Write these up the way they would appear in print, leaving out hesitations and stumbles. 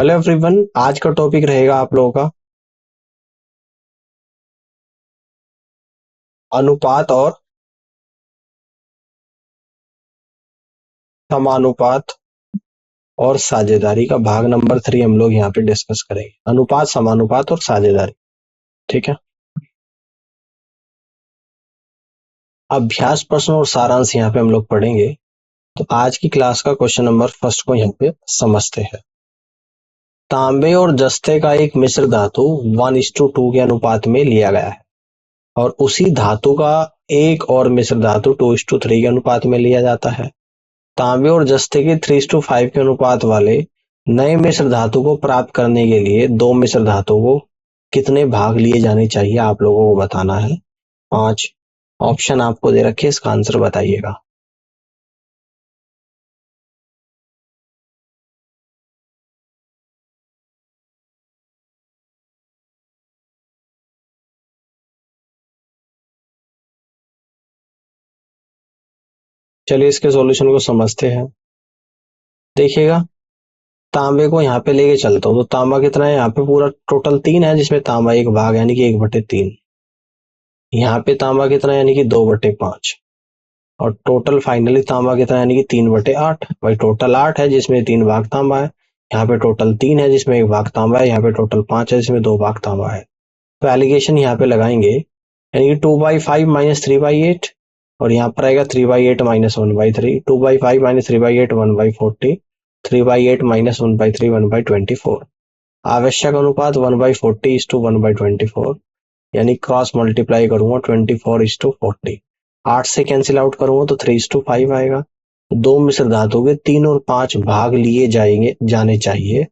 Hello everyone, आज का topic रहेगा आप लोगों का अनुपात और समानुपात और साझेदारी का भाग नंबर 3 हम लोग यहाँ पे डिस्कस करेंगे। अनुपात, समानुपात और साझेदारी। ठीक है। अभ्यास प्रश्न और सारांश यहाँ पे हम लोग पढ़ेंगे। तो आज की क्लास का क्वेश्चन नंबर फर्स्ट को यहाँ पे समझते हैं। तांबे और जस्ते का एक मिश्र धातु 1:2 के अनुपात में लिया गया है और उसी धातु का एक और मिश्र धातु 2:3 के अनुपात में लिया जाता है। तांबे और जस्ते के 3:5 के अनुपात वाले नए मिश्र धातु को प्राप्त करने के लिए दो मिश्र धातु को कितने भाग लिए जाने चाहिए, आप लोगों को बताना है। 5 ऑप्शन आपको दे रखे, इसका आंसर बताइएगा। चलिए इसके सॉल्यूशन को समझते हैं। देखिएगा, तांबे को यहाँ पे लेके चलता हूँ तो तांबा कितना है, यहाँ पे पूरा टोटल 3 है, जिसमें तांबा एक भाग यानी कि 1/3। यहाँ पे तांबा कितना है, यानी कि 2/5। और टोटल फाइनली तांबा कितना है, यानी कि 3/8। भाई टोटल 8 है जिसमें 3 भाग तांबा है। यहाँ पे टोटल 3 है जिसमें 1 भाग तांबा है। यहाँ पे टोटल 5 है जिसमें 2 भाग तांबा है। तो एलिगेशन यहाँ पे लगाएंगे, यानी कि 2/5 माइनस 3/8। और यहाँ पर आएगा 3/8 माइनस 1/3। 2/5 माइनस 3/8 1/40। 3/8 माइनस 1/3 1/24। आवश्यक अनुपात 1/40:1/24। यानी क्रॉस मल्टीप्लाई करूंगा 24:40। 8 से कैंसिल आउट करूंगा तो 3:5 आएगा। दो मिश्र धातु के 3 और 5 भाग लिए जाने चाहिए।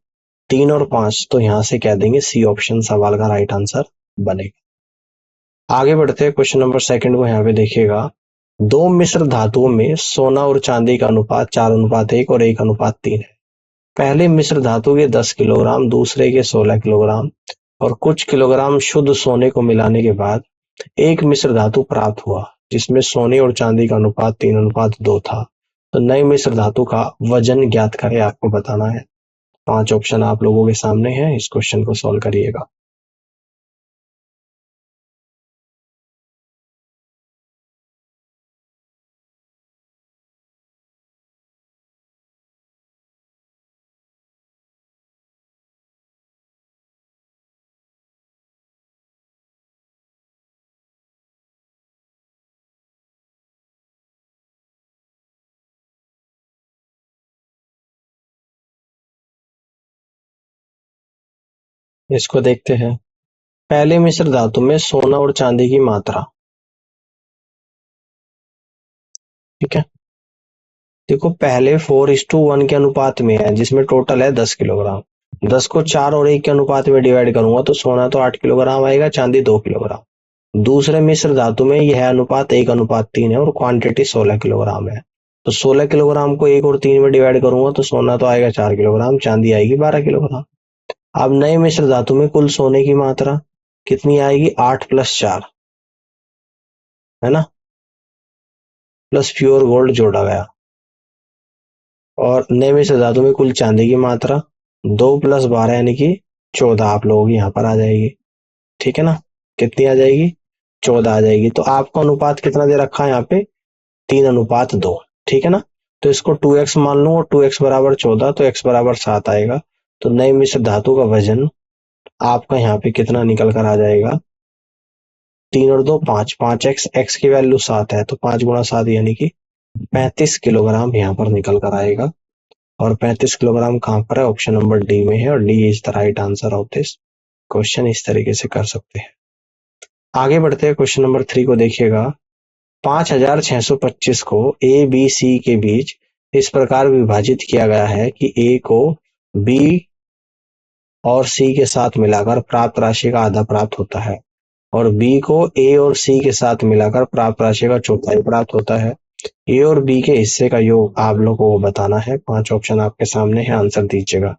3 और 5, तो यहां से कह देंगे सी ऑप्शन सवाल का राइट आंसर बनेगा। आगे बढ़ते हैं, क्वेश्चन नंबर सेकंड को यहाँ पे देखिएगा। दो मिश्र धातुओं में सोना और चांदी का अनुपात 4:1 और 1:3 है। पहले मिश्र धातु के 10 किलोग्राम, दूसरे के 16 किलोग्राम और कुछ किलोग्राम शुद्ध सोने को मिलाने के बाद एक मिश्र धातु प्राप्त हुआ जिसमें सोने और चांदी का अनुपात 3:2 था। तो नए मिश्र धातु का वजन ज्ञात करें, आपको बताना है। 5 ऑप्शन आप लोगों के सामने हैं, इस क्वेश्चन को सॉल्व करिएगा। इसको देखते हैं। पहले मिश्र धातु में सोना और चांदी की मात्रा। ठीक है। देखो, पहले 4:1 के अनुपात में है जिसमें टोटल है 10 किलोग्राम। 10 को 4 और 1 के अनुपात में डिवाइड करूंगा तो सोना तो 8 किलोग्राम आएगा, चांदी 2 किलोग्राम। दूसरे मिश्र धातु में यह अनुपात 1:3 है और क्वांटिटी 16 किलोग्राम है। तो 16 किलोग्राम को 1 और 3 में डिवाइड करूंगा तो सोना तो आएगा 4 किलोग्राम, चांदी आएगी 12 किलोग्राम। अब नए मिश्र धातु में कुल सोने की मात्रा कितनी आएगी, 8 + 4, है ना, प्लस प्योर गोल्ड जोड़ा गया। और नए मिश्र धातु में कुल चांदी की मात्रा 2 + 12 यानी कि 14 आप लोगों की यहाँ पर आ जाएगी। ठीक है ना, कितनी आ जाएगी, 14 आ जाएगी। तो आपको अनुपात कितना दे रखा है यहाँ पे, 3:2। ठीक है ना। तो इसको 2x मान लूं और 2x बराबर 14, तो x बराबर 7 आएगा। तो नए मिश्र धातु का वजन आपका यहाँ पे कितना निकल कर आ जाएगा, 3 और 2 5, 5x, x की वैल्यू 7 है तो 5 × 7 यानी कि 35 किलोग्राम यहाँ पर निकल कर आएगा। और 35 किलोग्राम कहाँ पर है, ऑप्शन नंबर डी में है। और D is the right answer of this question. इस तरीके से कर सकते हैं। आगे बढ़ते हैं, क्वेश्चन नंबर 3 को देखिएगा। 5625 को ए बी सी के बीच इस प्रकार विभाजित किया गया है कि ए को बी और सी के साथ मिलाकर प्राप्त राशि का आधा प्राप्त होता है और बी को ए और सी के साथ मिलाकर प्राप्त राशि का चौथाई प्राप्त होता है। ए और बी के हिस्से का योग आप लोगों को बताना है। 5 ऑप्शन आपके सामने है, आंसर दीजिएगा।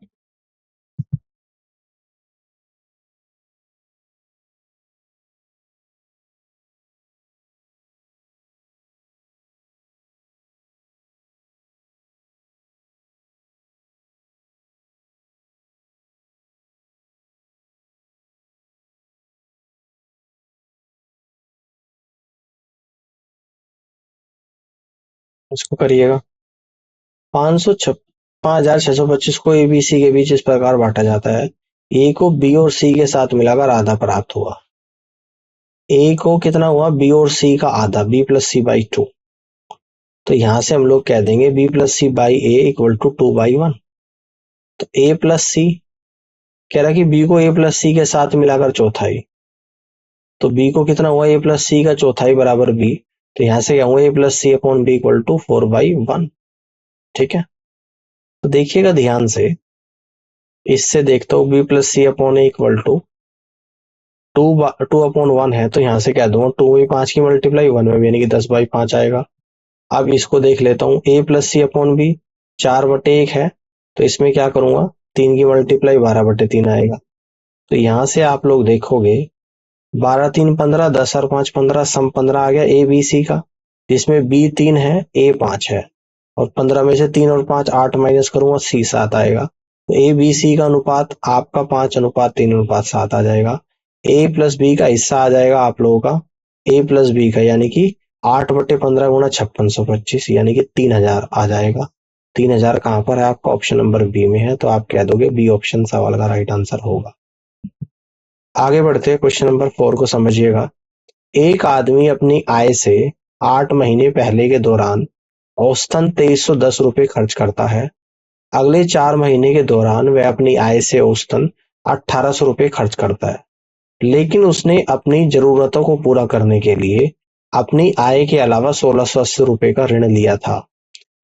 इसको करिएगा। 5,625 को एबीसी के बीच इस प्रकार बांटा जाता है। ए को बी और सी के साथ मिलाकर आधा प्राप्त हुआ। ए को कितना हुआ, बी और सी का आधा, बी प्लस सी बाई 2। तो यहां से हम लोग कह देंगे b plus c by a equal to 2/1। तो ए प्लस सी कह रहा कि बी को ए प्लस सी के साथ मिलाकर चौथाई, तो बी को कितना हुआ, ए प्लस सी का चौथाई बराबर बी। तो यहां से क्या हुआ, A plus C upon B equal to 4/1। ठीक है, तो देखिएगा ध्यान से, इससे देखता हूँ b plus C upon a equal to 2/1 है, तो यहां से क्या दूंगा, 2 में 5 की मल्टीप्लाई 1 में भी, यानी कि 10/5 आएगा। अब इसको देख लेता हूँ, ए प्लस सी अपॉन बी 4/1 है, तो इसमें क्या करूंगा, 3 की मल्टीप्लाई 12/3 आएगा। तो यहां से आप लोग देखोगे 12×3 15, 10 और 5 15, सम 15 आ गया ए बी सी का, जिसमें बी 3 है, ए 5 है, और 15 में से 3 और 5 8 माइनस करूंगा, सी 7 आएगा। तो ए बी सी का अनुपात आपका 5:3:7 आ जाएगा। ए प्लस बी का हिस्सा आ जाएगा आप लोगों का, ए प्लस बी का, यानी कि 8/15 गुणा 5625, यानी कि 3000 आ जाएगा। 3000 कहाँ पर है आपका, ऑप्शन नंबर बी में है, तो आप कह दोगे बी ऑप्शन सवाल का राइट आंसर होगा। आगे बढ़ते हैं, क्वेश्चन नंबर 4 को समझिएगा। एक आदमी अपनी आय से 8 महीने पहले के दौरान औसतन 2310 रुपए खर्च करता है। अगले 4 महीने के दौरान वह अपनी आय से औसतन 1800 रुपए खर्च करता है, लेकिन उसने अपनी जरूरतों को पूरा करने के लिए अपनी आय के अलावा 1680 रुपए का ऋण लिया था।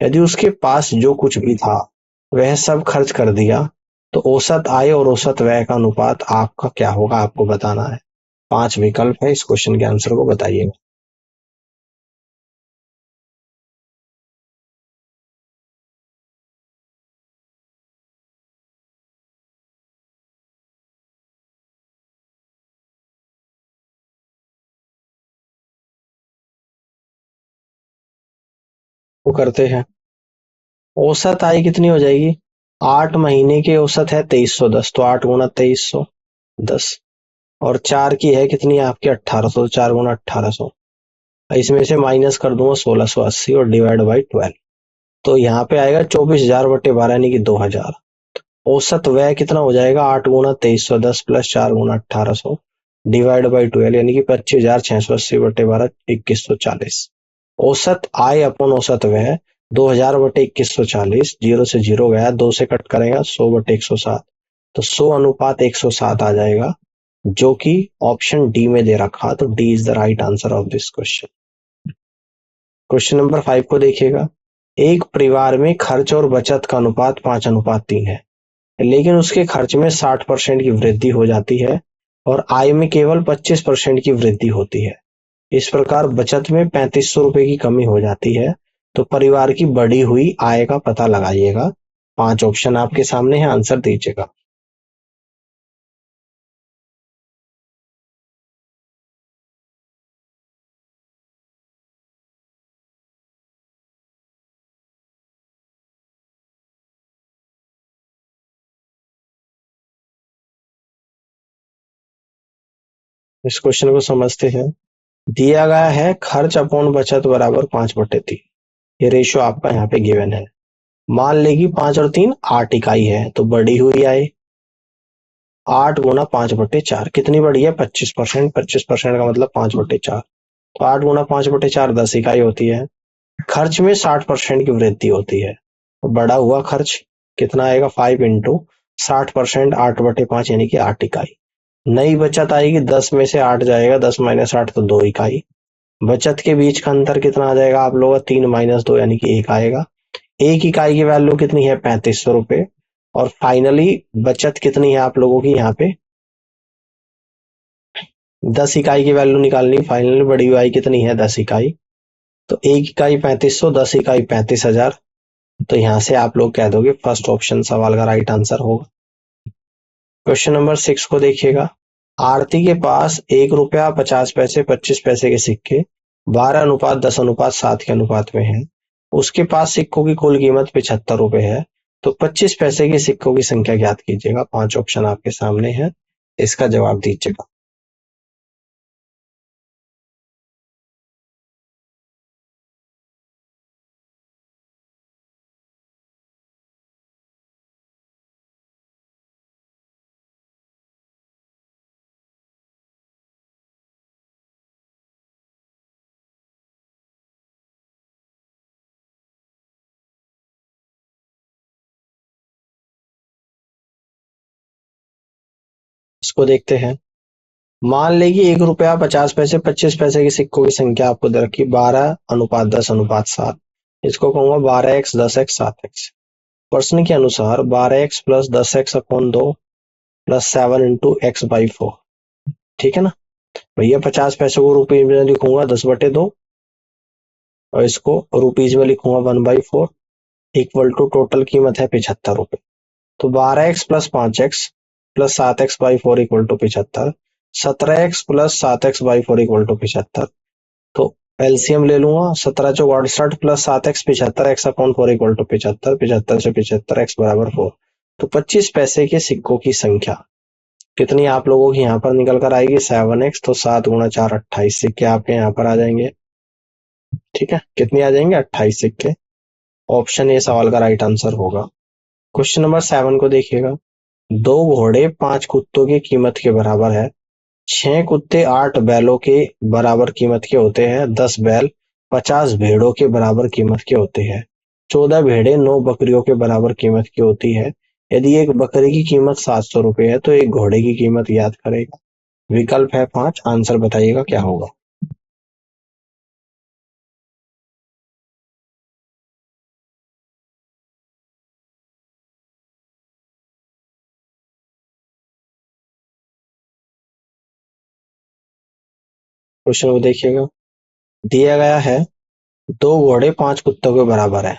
यदि उसके पास जो कुछ भी था वह सब खर्च कर दिया, तो औसत आय और औसत व्यय का अनुपात आपका क्या होगा, आपको बताना है। 5 विकल्प है, इस क्वेश्चन के आंसर को बताइएगा। वो करते हैं, औसत आय कितनी हो जाएगी, 8 महीने की औसत है 2310, तो 8 गुना 2310, और 4 की है कितनी आपकी 1800, तो 4 गुना 1800, इसमें से माइनस कर दूंगा 1680 और डिवाइड बाई 12, तो यहाँ पे आएगा 24,000/12, यानी कि 2000। औसत व्यय कितना हो जाएगा, 8 गुना 2310 प्लस 4 गुना 1800 डिवाइड बाई 12, यानी कि 25,680/12 2140। औसत आय अपन औसत व्यय 2000/2140, 0 से 0 गया, 2 से कट करेगा 100/107, तो 100:107 आ जाएगा, जो कि ऑप्शन डी में दे रखा, तो D is the right answer of this question. Question number 5 को देखिएगा। एक परिवार में खर्च और बचत का अनुपात 5:3 है, लेकिन उसके खर्च में 60% की वृद्धि हो जाती है और आय में केवल 25% की वृद्धि होती है। इस प्रकार बचत में 3500 रुपए की कमी हो जाती है, तो परिवार की बढ़ी हुई आय का पता लगाइएगा। 5 ऑप्शन आपके सामने है, आंसर दीजिएगा। इस क्वेश्चन को समझते हैं। दिया गया है खर्च अपॉन बचत बराबर 5/3, ये रेशियो आपका यहाँ पे गिवन है। मान लेगी 5 और 3 8 इकाई है, तो बढ़ी हुई आय 8 गुना 5/4, कितनी बढ़ी है, 25%। 25% का मतलब 5/4, तो 8 गुना 5/4 10 इकाई होती है। खर्च में 60% की वृद्धि होती है, तो बड़ा हुआ खर्च कितना आएगा, 5 इंटू 60%, 8/5, यानी कि 8 इकाई। नई बचत आएगी, 10 में से 8 जाएगा, 10 माइनस 8 तो 2 इकाई। बचत के बीच का अंतर कितना आ जाएगा आप लोगों का, 3 माइनस 2, यानी कि 1 आएगा। 1 इकाई की वैल्यू कितनी है, 3500 रुपए। और फाइनली बचत कितनी है आप लोगों की, यहाँ पे 10 इकाई की वैल्यू निकालनी। फाइनली बड़ी हुई कितनी है, 10 इकाई, तो 1 इकाई 3500, 10 इकाई 35,000। तो यहां से आप लोग कह दोगे फर्स्ट ऑप्शन सवाल का राइट आंसर होगा। क्वेश्चन नंबर 6 को देखिएगा। आरती के पास 1 रुपया 50 पैसे 25 पैसे के सिक्के 12:10:7 के अनुपात में है। उसके पास सिक्कों की कुल कीमत 75 रुपए है, तो 25 पैसे के सिक्कों की संख्या ज्ञात कीजिएगा। 5 ऑप्शन आपके सामने है, इसका जवाब दीजिएगा। इसको देखते हैं। मान ले कि 1 रुपया 50 पैसे 25 पैसे के सिक्कों की संख्या आपको दे रखी 12:10:7। इसको कहूंगा 12x 10x 7x। प्रश्न के अनुसार 12x plus 10x upon 2 plus 7 × x/4। ठीक है ना भैया। 50 पैसे को रुपीज में लिखूंगा 10/2 और इसको रुपीज में लिखूंगा 1/4 इक्वल टू टोटल कीमत है 75 रुपए। तो 12x plus 5x plus 7x/4 equal to 75। 17x plus 7x/4 equal to 75। तो एलसीएम ले लूंगा। 17×4 = 68 plus 7x 75 x/4 equal to 75। 75 से 75 x बराबर 4। तो 25 पैसे के सिक्कों की संख्या कितनी आप लोगों की यहाँ पर निकल कर आएगी 7x। तो 7 × 4 28 सिक्के आपके यहाँ पर आ जाएंगे। ठीक है कितनी आ जाएंगे 28 सिक्के। ऑप्शन ए सवाल का राइट आंसर होगा। क्वेश्चन नंबर 7 को देखिएगा। 2 घोड़े 5 कुत्तों की कीमत के बराबर है। 6 कुत्ते 8 बैलों के बराबर कीमत के होते हैं। 10 बैल 50 भेड़ों के बराबर कीमत के होते हैं। 14 भेड़ें 9 बकरियों के बराबर कीमत की होती है। यदि एक बकरी की कीमत 700 रुपए है तो एक घोड़े की कीमत याद करेगा। विकल्प है 5। आंसर बताइएगा क्या होगा। क्वेश्चन को देखिएगा। दिया गया है 2 घोड़े 5 कुत्तों के बराबर है।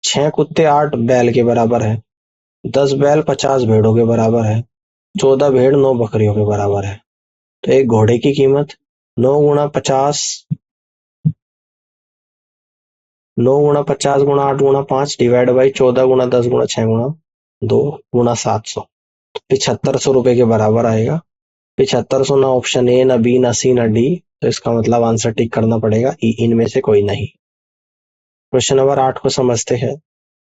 6 कुत्ते 8 बैल के बराबर है। 10 बैल 50 भेड़ों के बराबर है। 14 भेड़ 9 बकरियों के बराबर है। तो एक घोड़े की कीमत 9 × 50 9 × 50 × 8 × 5 डिवाइड बाई 14 × 10 × 6 × 2 × 700 7500 रुपए के बराबर आएगा। 7500 ना ऑप्शन ए ना बी ना सी ना डी। तो इसका मतलब आंसर टिक करना पड़ेगा ई इनमें से कोई नहीं। क्वेश्चन नंबर 8 को समझते हैं।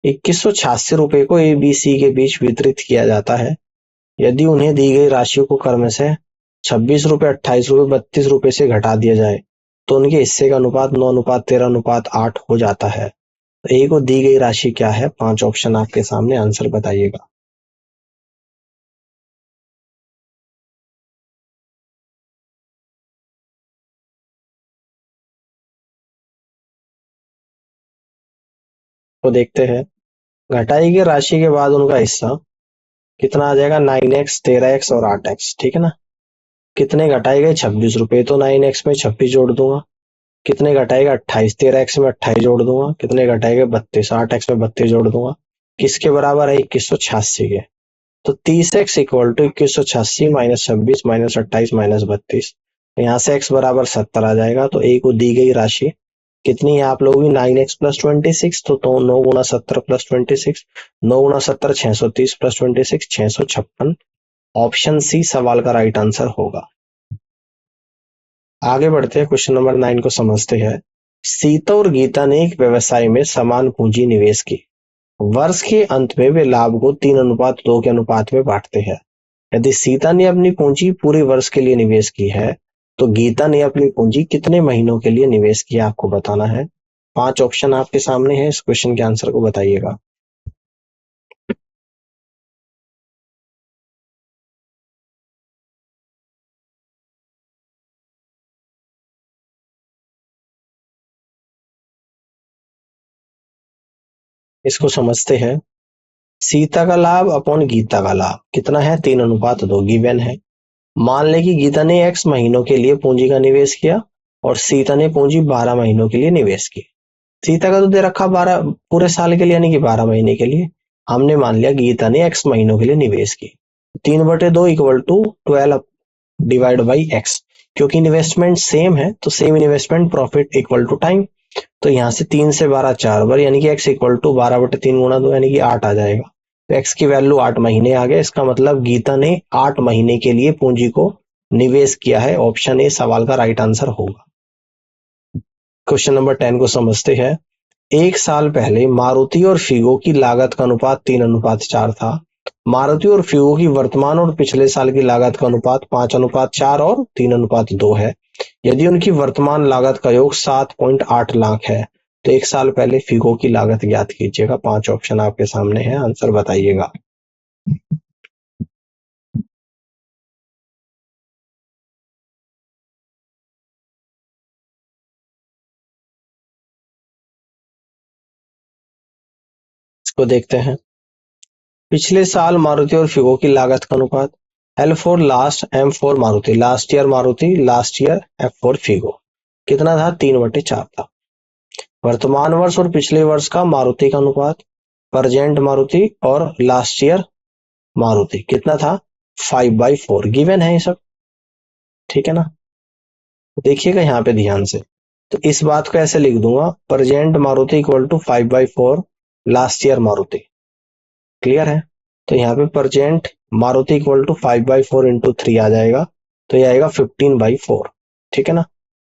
2186 रुपए को ए बी सी के बीच वितरित किया जाता है। यदि उन्हें दी गई राशि को क्रम से 26 रुपए 28 रुपए 32 रुपए से घटा दिया जाए तो उनके हिस्से का अनुपात 9:13:8 हो जाता है। तो ए को दी गई राशि क्या है। 5 ऑप्शन आपके सामने। आंसर बताइएगा। तो देखते हैं। घटाई गई राशि के बाद उनका हिस्सा कितना आ जाएगा 9x 13x और 8x। ठीक है ना। कितने घटाए गए 26 रुपए। तो 9x में 26 जोड़ दूंगा। कितने घटाएगा 28। 13x में 28 जोड़ दूंगा। कितने घटाएगा 32। 8x में 32 जोड़ दूंगा। किसके बराबर है 2186 के। तो 30x equal to 2186 minus 26 minus 28 minus 32। यहाँ से x बराबर 70 आ जाएगा। तो a को दी गई राशि कितनी है आप लोगों की 9x प्लस 26। तो 9 × 70 प्लस 26। 9 × 70 630 प्लस 26 656। ऑप्शन सी सवाल का राइट आंसर होगा। आगे बढ़ते हैं। क्वेश्चन नंबर 9 को समझते हैं। सीता और गीता ने एक व्यवसाय में समान पूंजी निवेश की। वर्ष के अंत में वे लाभ को 3:2 के अनुपात में बांटते हैं। यदि सीता ने अपनी पूंजी पूरे वर्ष के लिए निवेश की है तो गीता ने अपनी पूंजी कितने महीनों के लिए निवेश किया आपको बताना है। 5 ऑप्शन आपके सामने है। इस क्वेश्चन के आंसर को बताइएगा। इसको समझते हैं। सीता का लाभ अपॉन गीता का लाभ कितना है 3:2 गिवन है। मान ले कि गीता ने x महीनों के लिए पूंजी का निवेश किया और सीता ने पूंजी 12 महीनों के लिए निवेश की। सीता का तो दे रखा 12 पूरे साल के लिए यानी कि 12 महीने के लिए। हमने मान लिया गीता ने x महीनों के लिए निवेश की। 3/2 equal to 12 divide by x। क्योंकि इन्वेस्टमेंट सेम है तो same investment profit equal to time. तो यहाँ से 3 से 12 4 बार यानी कि x इक्वल टू 12/3 × 2 यानी कि 8 आ जाएगा। तो x की वैल्यू 8 महीने आ गए। इसका मतलब गीता ने 8 महीने के लिए पूंजी को निवेश किया है। ऑप्शन ए सवाल का राइट आंसर होगा। क्वेश्चन नंबर 10 को समझते हैं। 1 साल पहले मारुति और फिगो की लागत का अनुपात 3:4 था। मारुति और फिगो की वर्तमान और पिछले साल की लागत का अनुपात 5:4 और 3:2 है। यदि उनकी वर्तमान लागत का योग 7.8 लाख है तो 1 साल पहले फिगो की लागत ज्ञात कीजिएगा। 5 ऑप्शन आपके सामने है। आंसर बताइएगा। इसको देखते हैं। पिछले साल मारुति और फिगो की लागत का अनुपात। L for last, M for Maruti, last year Maruti, last year, F for Figo. कितना था? 3/4 था। वर्तमान वर्ष और पिछले वर्ष का मारुति का अनुपात, प्रेजेंट मारुति और लास्ट ईयर मारुति, कितना था? 5/4 गिवन है ये सब, ठीक है ना। देखिएगा यहाँ पे ध्यान से, तो इस बात को ऐसे लिख दूंगा, present Maruti equal to 5/4 last year Maruti. Clear है? तो यहाँ पे present Maruti equal to 5/4 into 3 आ जाएगा, तो ये आएगा 15/4, ठीक है ना।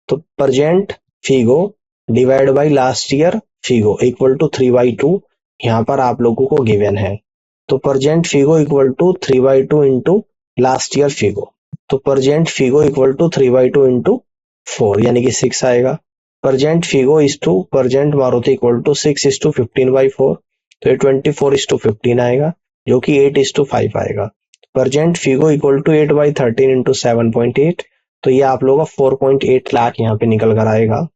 तो present Figo divide by last year Figo equal to 3/2 यहाँ पर आप लोगों को गिवन है। तो present Figo equal to 3/2 into last year Figo, तो present Figo equal to 3/2 into 4 यानी कि 6 आएगा। Present Figo is to present Maruti equal to 6 is to 15/4, तो ये 24 इज टू 15 आएगा, जो कि 8 इज टू 5 आएगा। Present Figo equal to 8/13 into 7.8, तो ये आप लोगों का 4.8 लाख यहाँ पे निकल कर आएगा।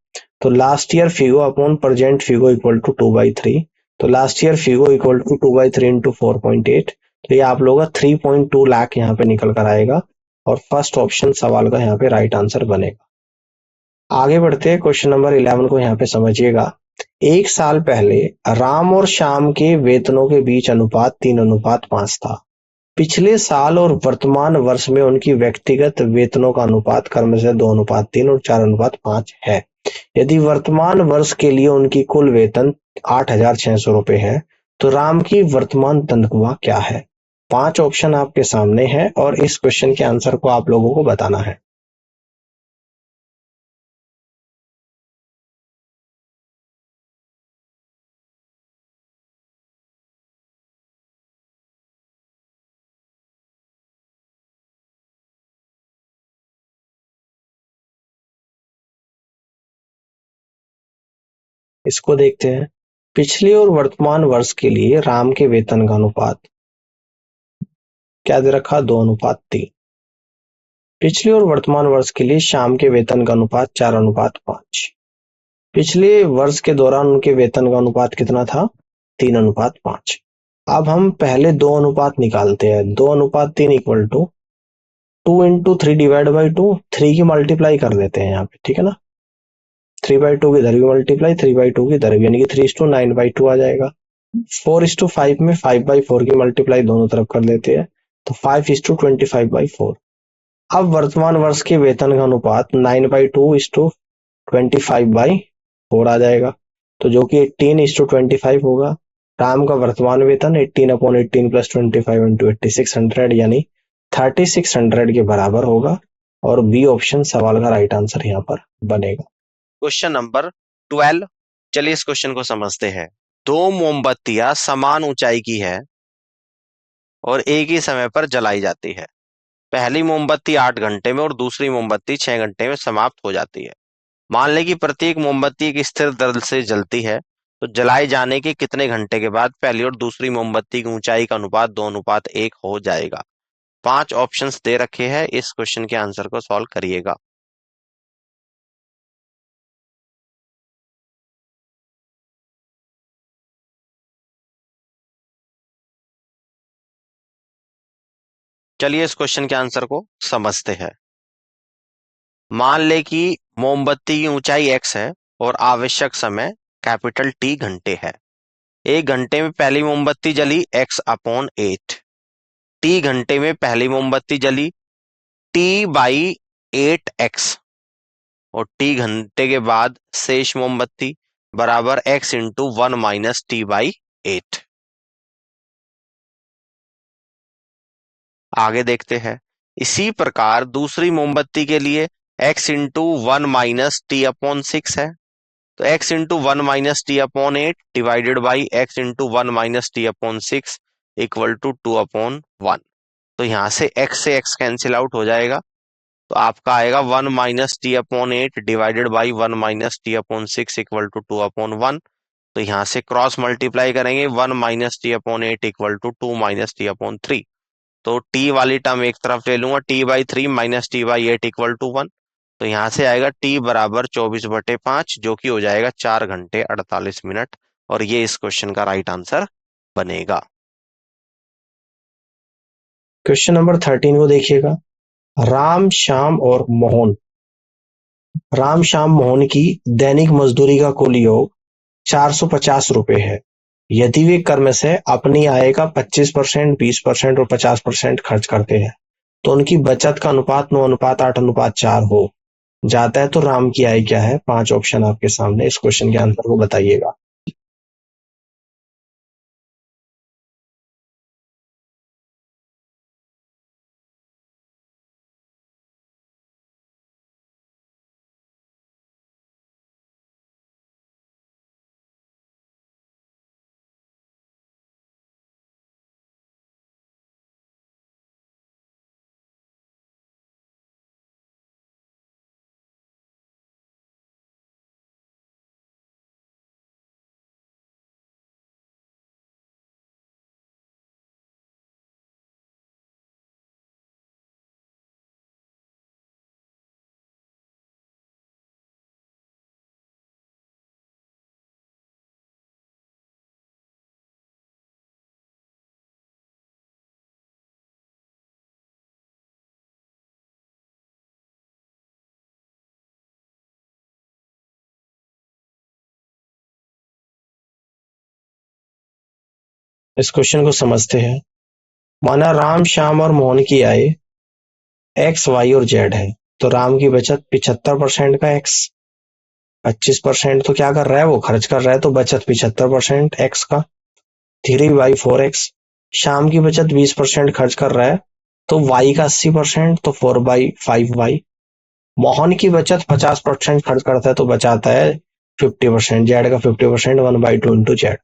तो last year Figo upon present Figo equal to 2/3, तो last year Figo equal to 2/3 into 4.8, तो ये आप लोगों का 3.2 लाख यहाँ पे निकल कर आएगा, और फर्स्ट ऑप्शन सवाल का यहाँ पे राइट आंसर बनेगा। आगे बढ़ते हैं, क्वेश्चन नंबर 11 को यहाँ पे समझिएगा। एक साल पहले राम और श्याम के वेतनों के बीच अनुपात 3:5 था। पिछले साल और वर्तमान वर्ष में उनकी व्यक्तिगत वेतनों का अनुपात क्रमशः 2:3 और 4:5 है। यदि वर्तमान वर्ष के लिए उनकी कुल वेतन 8,600 रुपए है, तो राम की वर्तमान तनख्वाह क्या है? 5 ऑप्शन आपके सामने है और इस क्वेश्चन के आंसर को आप लोगों को बताना है। इसको देखते हैं। पिछले और वर्तमान वर्ष के लिए राम के वेतन का अनुपात क्या दे रखा? 2:3। पिछले और वर्तमान वर्ष के लिए श्याम के वेतन का अनुपात 4:5। पिछले वर्ष के दौरान उनके वेतन का अनुपात कितना था? 3:5। अब हम पहले 2:3 निकालते हैं। 2:3 इक्वल टू 2 × 3 डिवाइड बाई 2, 3 की मल्टीप्लाई कर देते हैं यहाँ पे, ठीक है ना। 3/2 की इधर भी मल्टीप्लाई, 3/2 की इधर भी, यानी कि 3:9/2 आ जाएगा। 4:5 में 5/4 की मल्टीप्लाई दोनों तरफ कर लेते हैं, तो 5:25/4। अब वर्तमान वर्ष के वेतन का अनुपात 9/2:25/4 आ जाएगा, तो जो कि 18:25 होगा। राम का वर्तमान वेतन 18/18 + 25 × 8600 यानी 3600 के बराबर होगा, और बी ऑप्शन सवाल का राइट आंसर यहाँ पर बनेगा। क्वेश्चन नंबर 12, चलिए इस क्वेश्चन को समझते हैं। दो मोमबत्तियां समान ऊंचाई की है और एक ही समय पर जलाई जाती है। पहली मोमबत्ती 8 घंटे में और दूसरी मोमबत्ती 6 घंटे में समाप्त हो जाती है। मान लें कि प्रत्येक मोमबत्ती एक स्थिर दर से जलती है, तो जलाए जाने के कितने घंटे के बाद पहली और दूसरी मोमबत्ती की ऊंचाई का अनुपात 2:1 हो जाएगा? 5 ऑप्शंस दे रखे हैं, इस क्वेश्चन के आंसर को सॉल्व करिएगा। चलिए इस क्वेश्चन के आंसर को समझते हैं। मान ले कि मोमबत्ती की ऊंचाई x है और आवश्यक समय T घंटे है। 1 घंटे में पहली मोमबत्ती जली x/8। T घंटे में पहली मोमबत्ती जली T/8x, और T घंटे के बाद शेष मोमबत्ती बराबर x × 1 - T/8। आगे देखते हैं। इसी प्रकार दूसरी मोमबत्ती के लिए x × 1 - T/6 है, तो x × 1 - T/8 divided by x × 1 - T/6 equal to 2/1। तो यहाँ से x कैंसिल आउट हो जाएगा, तो आपका आएगा 1 - T/8 divided by 1 - T/6 equal to 2/1। तो यहाँ से क्रॉस मल्टीप्लाई करेंगे, 1 - T/8 इक्वल टू 2 - T/3। तो t वाली टर्म एक तरफ ले लूंगा, T/3 - T/8 इक्वल टू 1। तो यहाँ से आएगा t बराबर 24/5, जो कि हो जाएगा 4 घंटे 48 मिनट, और ये इस क्वेश्चन का राइट आंसर बनेगा। क्वेश्चन नंबर 13 को देखिएगा। राम श्याम और मोहन, राम श्याम मोहन की दैनिक मजदूरी का कुल योग 450 रुपए है। यदि वे कर्म से अपनी आय का 25%, 20% और 50% खर्च करते हैं तो उनकी बचत का अनुपात 9:8:4 हो जाता है, तो राम की आय क्या है? 5 ऑप्शन आपके सामने, इस क्वेश्चन के आंसर को बताइएगा। इस क्वेश्चन को समझते हैं। माना राम श्याम और मोहन की आय एक्स, वाई और जेड है, तो राम की बचत 75% का एक्स, 25% तो क्या कर रहा है? वो खर्च कर रहा है, तो बचत 75% एक्स का, 3/4x। श्याम की बचत 20% खर्च कर रहा है, तो वाई का 80%, तो 4/5y। मोहन की बचत 50% खर्च करता है, तो बचाता है 50%, जेड का 50%, 1/2 इंटू जेड।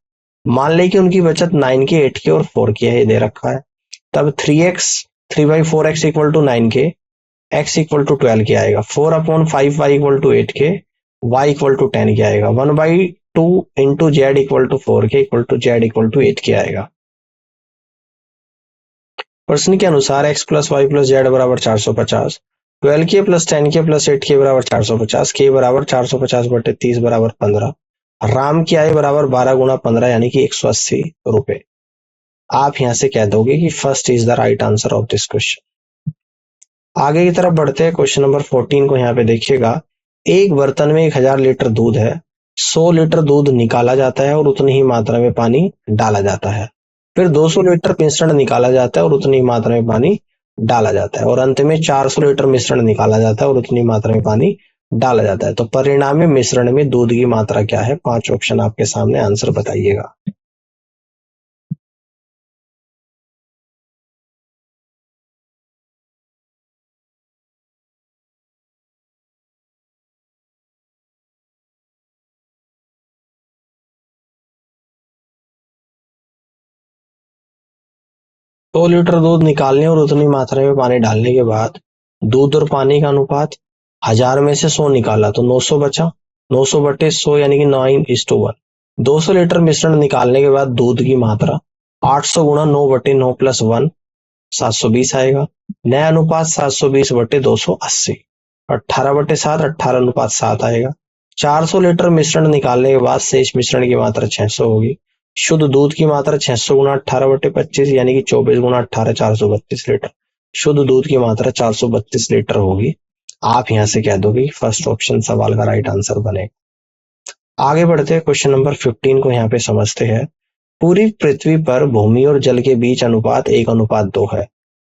मान ले कि उनकी बचत 9K, 8K और 4K है, ये दे रखा है। तब 3/4x equal to 9K, x equal to 12K आएगा। 4/5y equal to 8K, y equal to 10K आएगा। 1/2 into Z equal to 4K equal to Z equal to 8K आएगा। प्रश्न के अनुसार x plus Y plus Z बराबर 450, 12K plus 10K plus 8K बराबर 450, K बराबर 450/30 बराबर 15। राम की आय बराबर 12 × 15 यानी कि 180 रुपए। आप यहां से कह दोगे कि first is the right answer of this question. आगे की तरफ बढ़ते हैं। क्वेश्चन नंबर 14 को यहाँ पे देखिएगा। एक बर्तन में 1000 लीटर दूध है, 100 लीटर दूध निकाला जाता है और उतनी ही मात्रा में पानी डाला जाता है। फिर 200 लीटर मिश्रण निकाला जाता है और उतनी ही मात्रा में पानी डाला जाता है, और अंत में 400 लीटर मिश्रण निकाला जाता है और उतनी मात्रा में पानी डाला जाता है। तो परिणामी मिश्रण में दूध की मात्रा क्या है? 5 ऑप्शन आपके सामने, आंसर बताइएगा। तो लीटर दूध निकालने और उतनी मात्रा में पानी डालने के बाद दूध और पानी का अनुपात, 1000 में से 100 निकाला तो 900 बचा, 900/100 यानी कि 9:1। 200 लीटर मिश्रण निकालने के बाद दूध की मात्रा 800 × 9/9 + 1, 720 आएगा। नया अनुपात 720/280, 18/7, 18:7 आएगा। 400 लीटर मिश्रण निकालने के बाद शेष मिश्रण की मात्रा 600 होगी। शुद्ध दूध की मात्रा 600 × 18/25 यानी कि 24 × 18, 432 लीटर। शुद्ध दूध की मात्रा 432 लीटर होगी। आप यहां से कह दोगे कि फर्स्ट ऑप्शन सवाल का राइट आंसर बनेगा। आगे बढ़ते हैं। क्वेश्चन नंबर 15 को यहाँ पे समझते हैं। पूरी पृथ्वी पर भूमि और जल के बीच अनुपात 1:2 है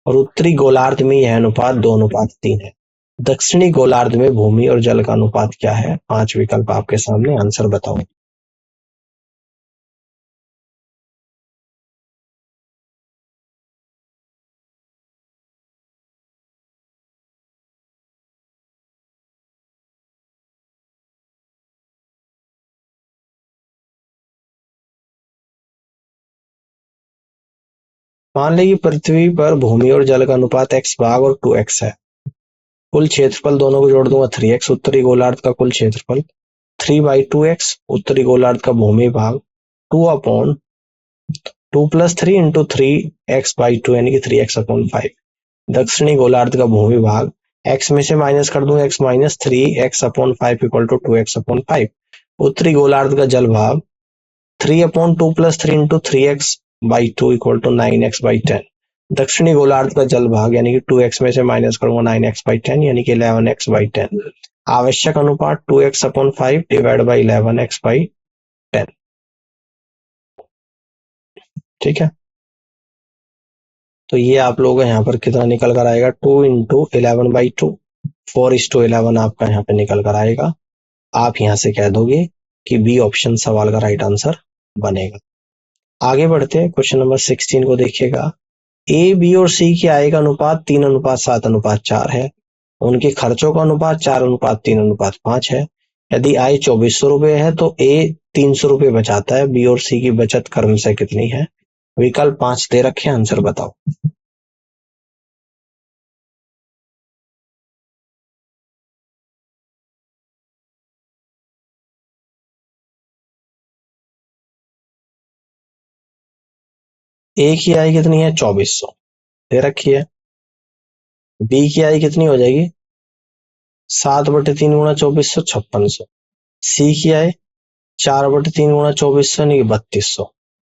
और उत्तरी गोलार्ध में यह अनुपात 2:3 है। दक्षिणी गोलार्ध में भूमि और जल का अनुपात क्या है? 5 विकल्प आपके सामने, आंसर बताओ। मान लें कि पृथ्वी पर भूमि और जल का अनुपात x भाग और 2x है। कुल क्षेत्रफल दोनों को जोड़ दूंगा 3x। उत्तरी गोलार्ध का कुल क्षेत्रफल 3/2x, उत्तरी गोलार्ध का भूमि भाग 2/2 + 3 × 3x/2 यानी कि 3x/5। दक्षिणी गोलार्ध का भूमि भाग, x में से माइनस कर दूं, x - 3x/5 = 2x/5। उत्तरी गोलार्ध का जल भाग 3/2 + 3 × 3x by 2 equal to 9x by 10। दक्षिणी गोलार्ध का जल भाग यानी कि 2x में से माइनस करूंगा 9x बाई 10 यानी कि 11x बाई 10। आवश्यक अनुपात 2x upon 5 divide by 11x by 10। ठीक है, तो ये आप लोगों का यहाँ पर कितना निकल कर आएगा, 2 इंटू 11 बाई 2, 4:11 आपका यहाँ पे निकल कर आएगा। आप यहाँ से कह दोगे कि बी ऑप्शन सवाल का राइट आंसर बनेगा। आगे बढ़ते हैं, क्वेश्चन नंबर 16 को देखिएगा। ए, बी और सी की आय का अनुपात 3:7:4 है। उनके खर्चों का अनुपात 4:3:5 है। यदि आय 2400 रुपए है तो ए 300 रुपए बचाता है, बी और सी की बचत क्रमशः कितनी है। विकल्प 5 दे रखे, आंसर बताओ। ए की आय कितनी है, 2400 दे रखी है। बी की आय कितनी हो जाएगी, 7/3 गुणा 2400, 5600। सी की आय 4/3 गुणा 2400 यानी 3200।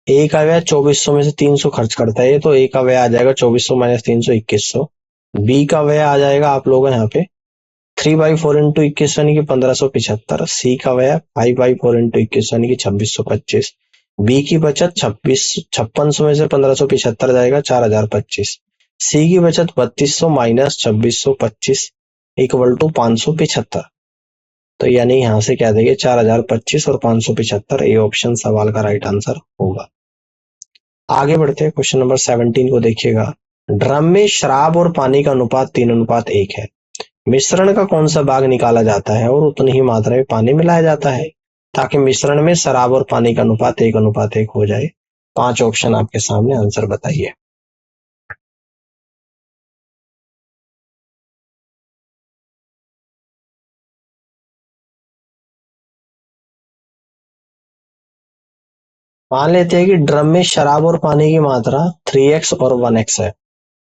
ए का व्यय 2400 में से 300 खर्च करता है तो ए का व्यय आ जाएगा 2400 माइनस 300, 2100। बी का व्यय आ जाएगा आप लोगों यहाँ पे 3/4 इंटू 21 यानी कि 1575। सी का व्यय 5/4 इंटू 21 यानी कि 2625। बी की बचत 5600 में से 1575 जाएगा 4025। सी की बचत 3200 माइनस 2625 इक्वल टू 575। तो यानी यहां से क्या देंगे, 4025 और 575। ए ऑप्शन सवाल का राइट आंसर होगा। आगे बढ़ते हैं, क्वेश्चन नंबर 17 को देखिएगा। ड्रम में शराब और पानी का अनुपात 3:1 है। मिश्रण का कौन सा भाग निकाला जाता है और उतनी ही मात्रा में पानी मिलाया जाता है ताकि मिश्रण में शराब और पानी का अनुपात 1:1 हो जाए। 5 ऑप्शन आपके सामने, आंसर बताइए। मान लेते हैं कि ड्रम में शराब और पानी की मात्रा 3x और 1x है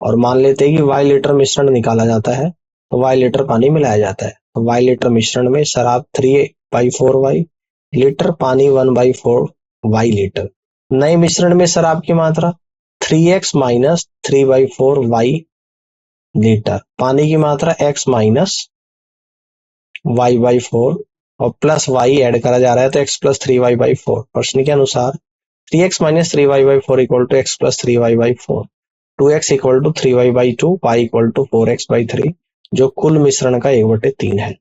और मान लेते हैं कि y लीटर मिश्रण निकाला जाता है तो y लीटर पानी मिलाया जाता है। तो y लीटर मिश्रण में शराब 3/4y लीटर, पानी 1/4y लीटर। नए मिश्रण में शराब की मात्रा 3x माइनस 3/4y लीटर, पानी की मात्रा x माइनस y/4 और प्लस y ऐड करा जा रहा है तो x प्लस 3y/4। प्रश्न के अनुसार 3x minus 3y/4 equal to x plus 3y/4, 2x equal to 3y/2, y equal to 4x/3 जो कुल मिश्रण का 1/3 है।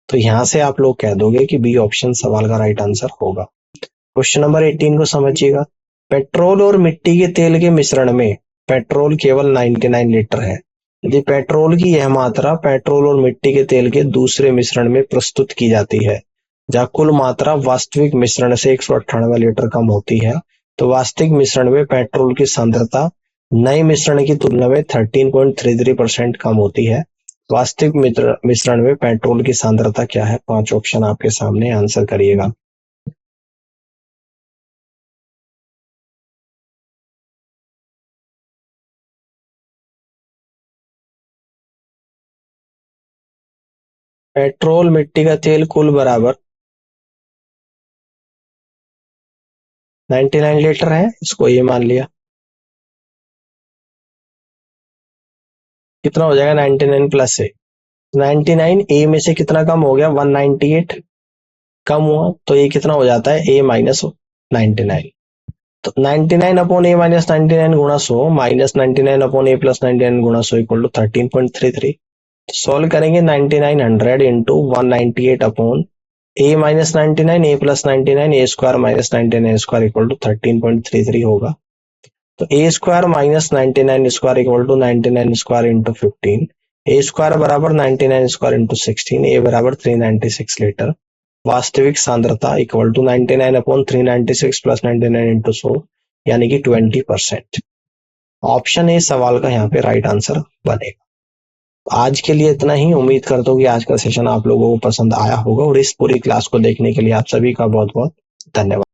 तो यहां से आप लोग कह दोगे कि बी ऑप्शन सवाल का राइट आंसर होगा। क्वेश्चन नंबर 18 को समझिएगा। पेट्रोल और मिट्टी के तेल के मिश्रण में पेट्रोल केवल 99 लीटर है। यदि पेट्रोल की यह मात्रा पेट्रोल और मिट्टी के तेल के दूसरे मिश्रण में प्रस्तुत की जाती है जहाँ कुल मात्रा वास्तविक मिश्रण से 198 लीटर कम होती है तो वास्तविक मिश्रण में पेट्रोल की सांद्रता नए मिश्रण की तुलना में 13.33% कम होती है। वास्तविक मिश्रण में पेट्रोल की सांद्रता क्या है। 5 ऑप्शन आपके सामने, आंसर करिएगा। पेट्रोल मिट्टी का तेल कुल बराबर 99 लीटर है, इसको ये मान लिया। कितना हो जाएगा 99 प्लस ए, 99 ए में से कितना कम हो गया 198 कम हुआ तो ये कितना हो जाता है ए माइनस 99। तो 99 अपॉन ए माइनस 99 गुणा 100 माइनस 99 अपॉन ए प्लस 99 गुणा 100 इक्वल टू 13.33। तो सॉल्व करेंगे 9900 into 198 upon A minus 99 A plus 99 A square minus 99 square equal to 13.33 होगा। तो A square minus 99 square equal to 99 square into 15, A square बराबर 99 square into 16, ए बराबर 396 litre. वास्तविक सांद्रता equal to 99 upon 396 plus 99 into 100 यानी कि 20%। Option A सवाल का यहाँ पे राइट आंसर बनेगा। आज के लिए इतना ही। उम्मीद करता हूँ कि आज का सेशन आप लोगों को पसंद आया होगा और इस पूरी क्लास को देखने के लिए आप सभी का बहुत बहुत धन्यवाद।